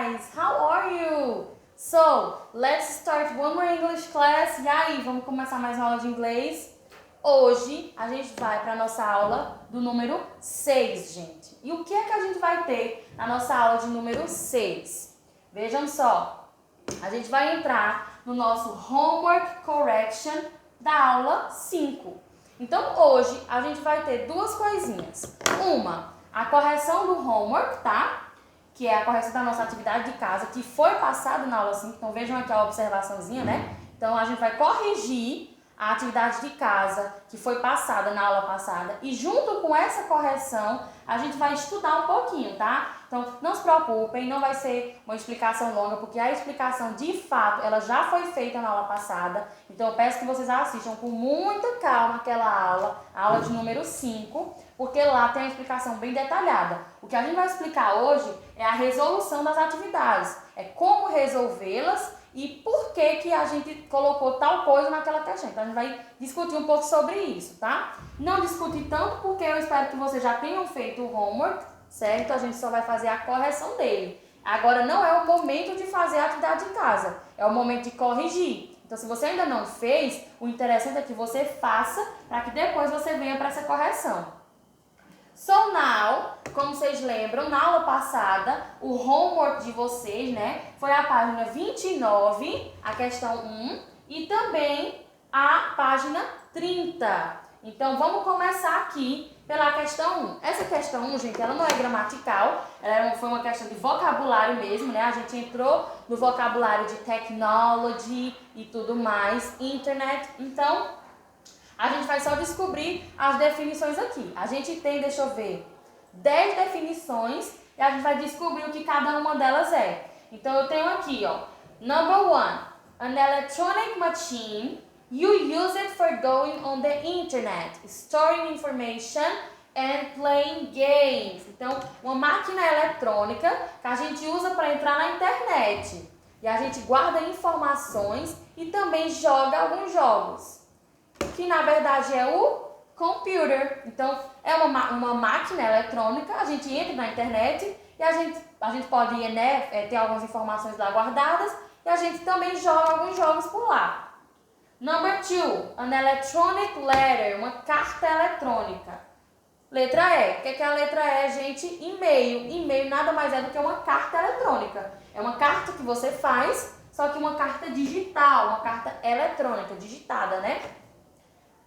guys! How are you? So, let's start one more English class. E aí, vamos começar mais uma aula de inglês? Hoje, a gente vai para a nossa aula do número 6, gente. E o que é que a gente vai ter na nossa aula de número 6? Vejam só, a gente vai entrar no nosso Homework Correction da aula 5. Então, hoje, a gente vai ter duas coisinhas. Uma, a correção do homework, tá? Que é a correção da nossa atividade de casa, que foi passada na aula 5. Então, vejam aqui a observaçãozinha, né? Então, a gente vai corrigir a atividade de casa que foi passada na aula passada. E junto com essa correção, a gente vai estudar um pouquinho, tá? Então, não se preocupem, não vai ser uma explicação longa, porque a explicação, de fato, ela já foi feita na aula passada. Então, eu peço que vocês assistam com muita calma aquela aula, a aula de número 5, porque lá tem a explicação bem detalhada. O que a gente vai explicar hoje é a resolução das atividades, é como resolvê-las e por que que a gente colocou tal coisa naquela questão. Então, a gente vai discutir um pouco sobre isso, tá? Não discutir tanto porque eu espero que vocês já tenham feito o homework, certo? A gente só vai fazer a correção dele. Agora, não é o momento de fazer a atividade de casa, é o momento de corrigir. Então, se você ainda não fez, o interessante é que você faça para que depois você venha para essa correção. So now, como vocês lembram, na aula passada, o homework de vocês, né, foi a página 29, a questão 1, e também a página 30. Então, vamos começar aqui pela questão 1. Essa questão 1, gente, ela não é gramatical, foi uma questão de vocabulário mesmo, né? A gente entrou no vocabulário de technology e tudo mais, internet. Então, a gente vai só descobrir as definições aqui. A gente tem, deixa eu ver, 10 definições e a gente vai descobrir o que cada uma delas é. Então, eu tenho aqui, ó, number 1, an electronic machine. You use it for going on the internet, storing information and playing games. Então, uma máquina eletrônica que a gente usa para entrar na internet. E a gente guarda informações e também joga alguns jogos. Que na verdade é o computer. Então, é uma máquina eletrônica, a gente entra na internet e a gente pode, né, ter algumas informações lá guardadas e a gente também joga alguns jogos por lá. Number 2, an electronic letter, uma carta eletrônica. Letra E. O que é a letra E, gente? E-mail. E-mail nada mais é do que uma carta eletrônica. É uma carta que você faz, só que uma carta digital, uma carta eletrônica, digitada, né?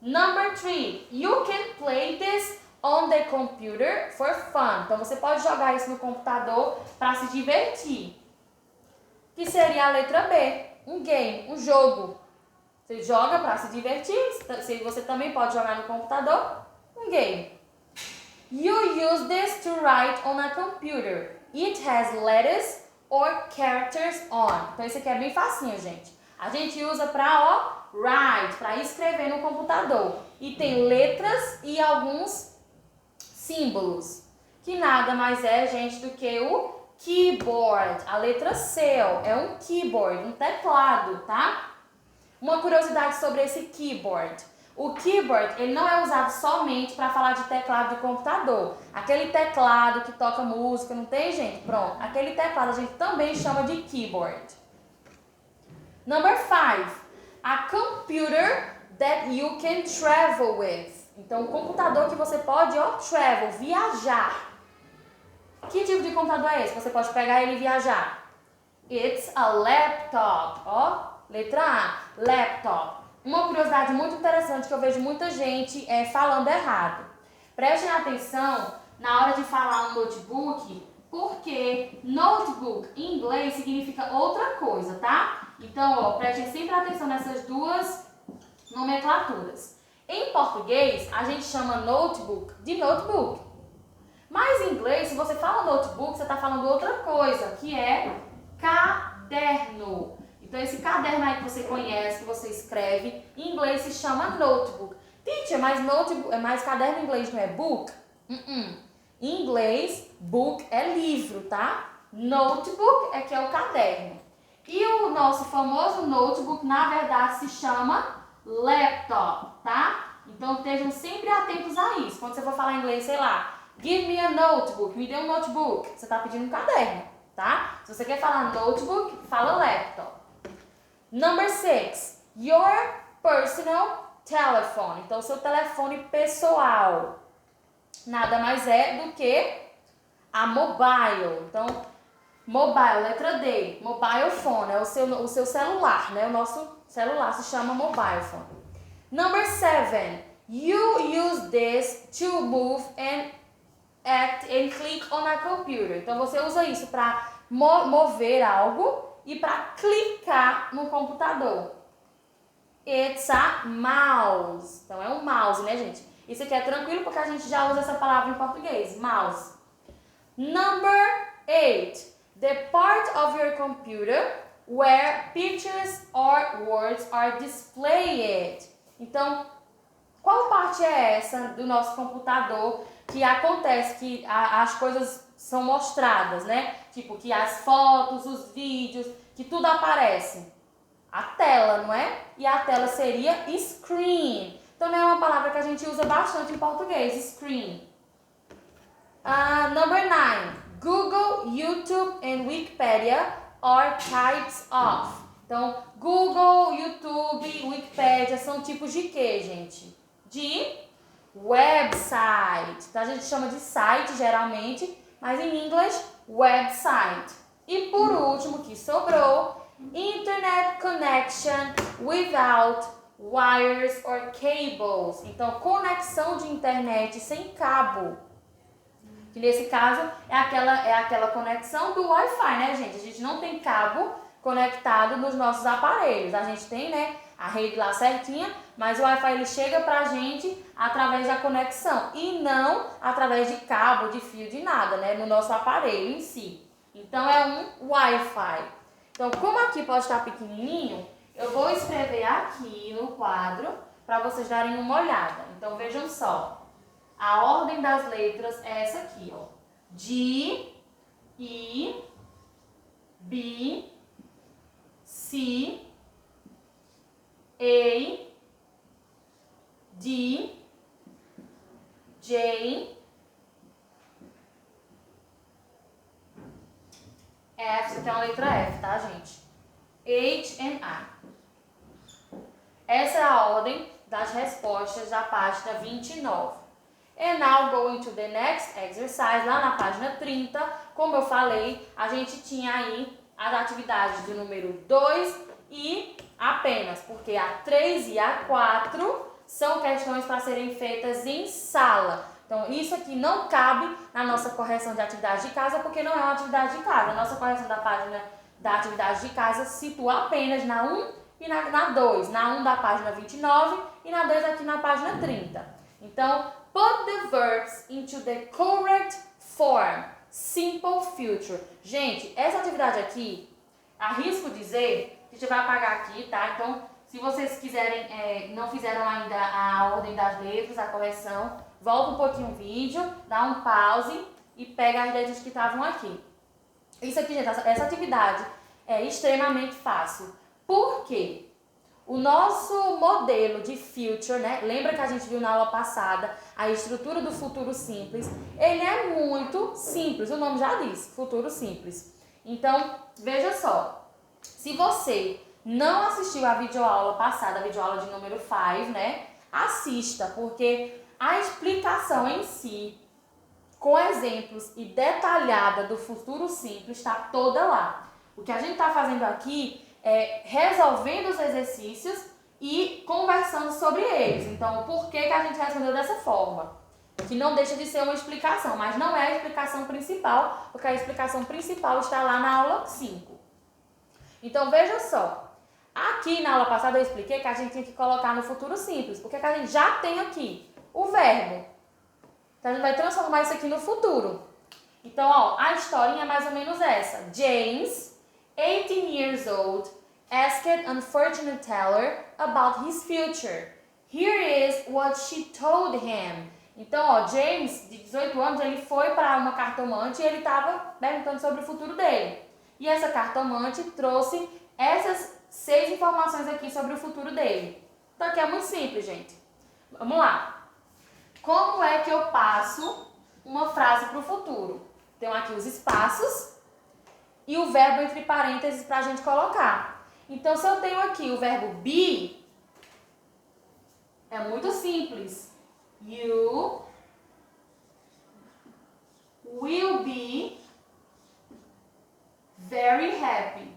Number 3, you can play this on the computer for fun. Então, você pode jogar isso no computador para se divertir. Que seria a letra B, um game, um jogo. Você joga para se divertir, você também pode jogar no computador, um game. You use this to write on a computer. It has letters or characters on. Então, isso aqui é bem facinho, gente. A gente usa para, write, para escrever no computador. E tem letras e alguns símbolos. Que nada mais é, gente, do que o keyboard. A letra C, ó, é um keyboard, um teclado, tá? Uma curiosidade sobre esse keyboard. O keyboard, ele não é usado somente para falar de teclado de computador. Aquele teclado que toca música, não tem, gente? Pronto. Aquele teclado a gente também chama de keyboard. Number 5. A computer that you can travel with. Então, um computador que você pode, travel, viajar. Que tipo de computador é esse? Você pode pegar ele e viajar. It's a laptop, letra A, laptop. Uma curiosidade muito interessante que eu vejo muita gente falando errado. Prestem atenção na hora de falar um notebook, porque notebook em inglês significa outra coisa, tá? Então, prestem sempre atenção nessas duas nomenclaturas. Em português, a gente chama notebook de notebook. Mas em inglês, se você fala notebook, você está falando outra coisa, que é caderno. Então, esse caderno aí que você conhece, que você escreve, em inglês se chama notebook. Teacher, mas caderno em inglês não é book? Em inglês, book é livro, tá? Notebook é que é o caderno. E o nosso famoso notebook, na verdade, se chama laptop, tá? Então, estejam sempre atentos a isso. Quando você for falar inglês, sei lá, give me a notebook, me dê um notebook. Você está pedindo um caderno, tá? Se você quer falar notebook, fala laptop. Number 6, your personal telephone. Então, seu telefone pessoal. Nada mais é do que a mobile. Então, mobile, letra D. Mobile phone é o seu celular, né? O nosso celular se chama mobile phone. Number 7, you use this to move and act and click on a computer. Então, você usa isso para mover algo e para clicar no computador. It's a mouse. Então, é um mouse, né, gente? Isso aqui é tranquilo porque a gente já usa essa palavra em português. Mouse. Number 8. The part of your computer where pictures or words are displayed. Então, qual parte é essa do nosso computador que acontece, que as coisas são mostradas, né? Tipo, que as fotos, os vídeos, que tudo aparece. A tela, não é? E a tela seria screen. Também é uma palavra que a gente usa bastante em português, screen. Number 9. Google, YouTube and Wikipedia are types of. Então, Google, YouTube, Wikipedia são tipos de quê, gente? De website. Então, a gente chama de site, geralmente, mas em inglês, website. E por último, que sobrou, internet connection without wires or cables. Então, conexão de internet sem cabo. Que nesse caso é aquela conexão do Wi-Fi, né, gente? A gente não tem cabo conectado nos nossos aparelhos. A gente tem, né, a rede lá certinha, mas o Wi-Fi ele chega pra gente através da conexão e não através de cabo, de fio, de nada, né, no nosso aparelho em si. Então é um Wi-Fi. Então, como aqui pode estar pequenininho, eu vou escrever aqui no quadro para vocês darem uma olhada. Então, vejam só. A ordem das letras é essa aqui, ó. G, I, B, C, A, D, J, F, isso aqui é uma letra F, tá, gente? H and I. Essa é a ordem das respostas da página 29. And now going to the next exercise, lá na página 30, como eu falei, a gente tinha aí as atividades do número 2 e apenas, porque a 3 e a 4 são questões para serem feitas em sala. Então, isso aqui não cabe na nossa correção de atividade de casa, porque não é uma atividade de casa. A nossa correção da página da atividade de casa se situa apenas na 1 e na 2. Na 1 da página 29 e na 2 aqui na página 30. Então, put the verbs into the correct form. Simple future. Gente, essa atividade aqui, arrisco dizer, a gente vai apagar aqui, tá? Então, se vocês quiserem, não fizeram ainda a ordem das letras, a correção, volta um pouquinho o vídeo, dá um pause e pega as letras que estavam aqui. Isso aqui, gente, essa atividade é extremamente fácil. Por quê? O nosso modelo de future, né? Lembra que a gente viu na aula passada a estrutura do futuro simples? Ele é muito simples, o nome já diz, futuro simples. Então, veja só, se você não assistiu a videoaula passada, a videoaula de número 5, né? Assista, porque a explicação em si, com exemplos e detalhada do futuro simples, está toda lá. O que a gente está fazendo aqui é resolvendo os exercícios e conversando sobre eles. Então, por que a gente respondeu dessa forma? Que não deixa de ser uma explicação, mas não é a explicação principal, porque a explicação principal está lá na aula 5. Então, veja só. Aqui na aula passada eu expliquei que a gente tinha que colocar no futuro simples, porque a gente já tem aqui o verbo. Então, a gente vai transformar isso aqui no futuro. Então, ó, a historinha é mais ou menos essa. James, 18 years old, asked unfortunate teller about his future. Here is what she told him. Então, ó, James, de 18 anos, ele foi para uma cartomante e ele estava perguntando sobre o futuro dele. E essa cartomante trouxe essas 6 informações aqui sobre o futuro dele. Então, aqui é muito simples, gente. Vamos lá. Como é que eu passo uma frase para o futuro? Tenho aqui os espaços e o verbo entre parênteses para a gente colocar. Então, se eu tenho aqui o verbo be, é muito simples. You will be very happy.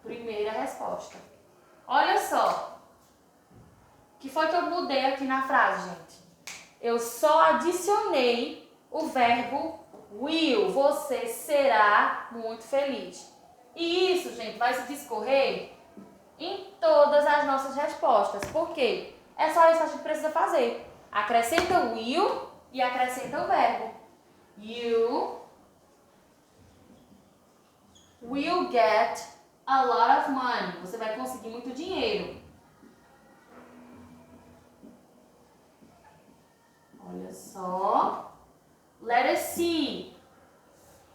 Primeira resposta. Olha só. O que foi que eu mudei aqui na frase, gente? Eu só adicionei o verbo will. Você será muito feliz. E isso, gente, vai se discorrer em todas as nossas respostas. Por quê? É só isso que a gente precisa fazer. Acrescenta o will e acrescenta o verbo. You will get a lot of money. Você vai conseguir muito dinheiro. Olha só. Let us see.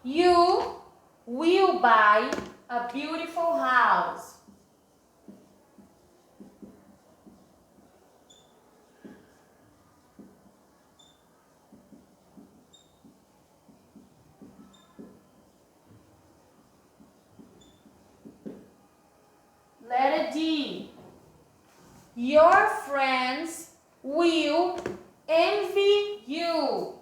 You will buy a beautiful house. Letter D. Your friends will envy you.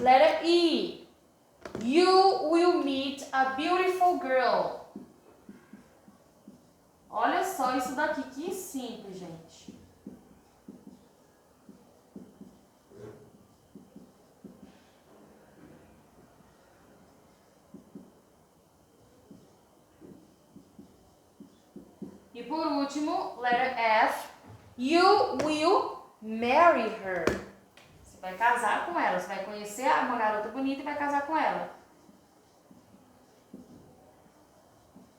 Letter E. You will meet a beautiful girl. Olha só isso daqui, que simples, gente. E por último, letter F. You will marry her. Você vai casar com ela. Você vai conhecer uma garota bonita e vai casar com ela.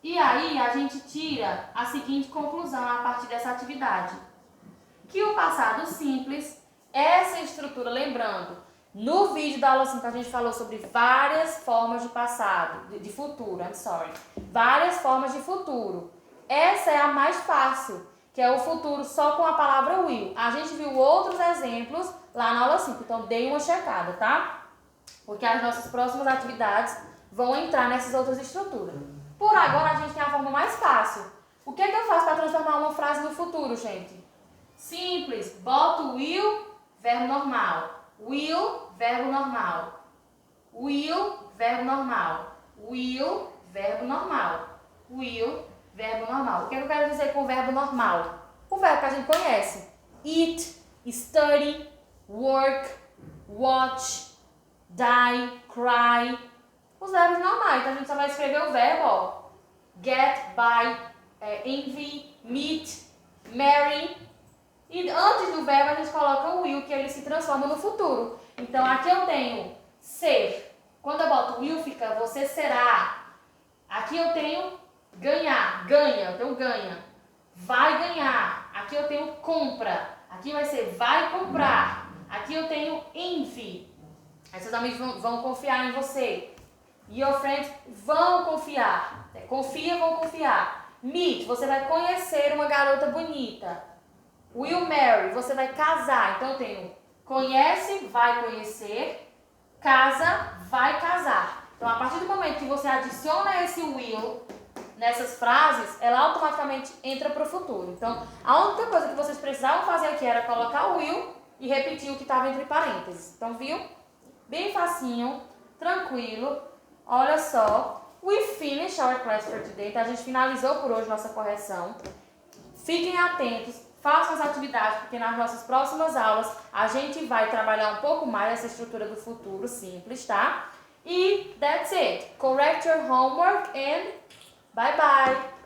E aí a gente tira a seguinte conclusão a partir dessa atividade. Que o passado simples, essa estrutura, lembrando, no vídeo da aula 5 a gente falou sobre várias formas de passado, de futuro, várias formas de futuro. Essa é a mais fácil, que é o futuro só com a palavra will. A gente viu outros exemplos lá na aula 5, então dê uma checada, tá? Porque as nossas próximas atividades vão entrar nessas outras estruturas. Por agora a gente tem a forma mais fácil. O que é que eu faço para transformar uma frase no futuro, gente? Simples, boto will, verbo normal. Will, verbo normal. Will, verbo normal. Will, verbo normal. Will, verbo normal. O que é que eu quero dizer com verbo normal? O verbo que a gente conhece. Eat, study, work, watch, die, cry. Os verbos normais. Então a gente só vai escrever o verbo, ó. Get, buy, envy, meet, marry. E antes do verbo a gente coloca o will, que ele se transforma no futuro. Então aqui eu tenho ser. Quando eu boto will fica você será. Aqui eu tenho ganhar, ganha, eu tenho ganha. Vai ganhar. Aqui eu tenho compra. Aqui vai ser vai comprar. Aqui eu tenho envy. Aí seus amigos vão confiar em você. Your friends vão confiar. Confia, vão confiar. Meet, você vai conhecer uma garota bonita. Will marry, você vai casar. Então eu tenho conhece, vai conhecer. Casa, vai casar. Então a partir do momento que você adiciona esse will nessas frases, ela automaticamente entra para o futuro. Então a única coisa que vocês precisavam fazer aqui era colocar o will e repetir o que estava entre parênteses. Então viu? Bem facinho, tranquilo. Olha só, we finish our class for today. Então a gente finalizou por hoje nossa correção. Fiquem atentos, façam as atividades, porque nas nossas próximas aulas a gente vai trabalhar um pouco mais essa estrutura do futuro simples, tá? E that's it. Correct your homework and bye bye!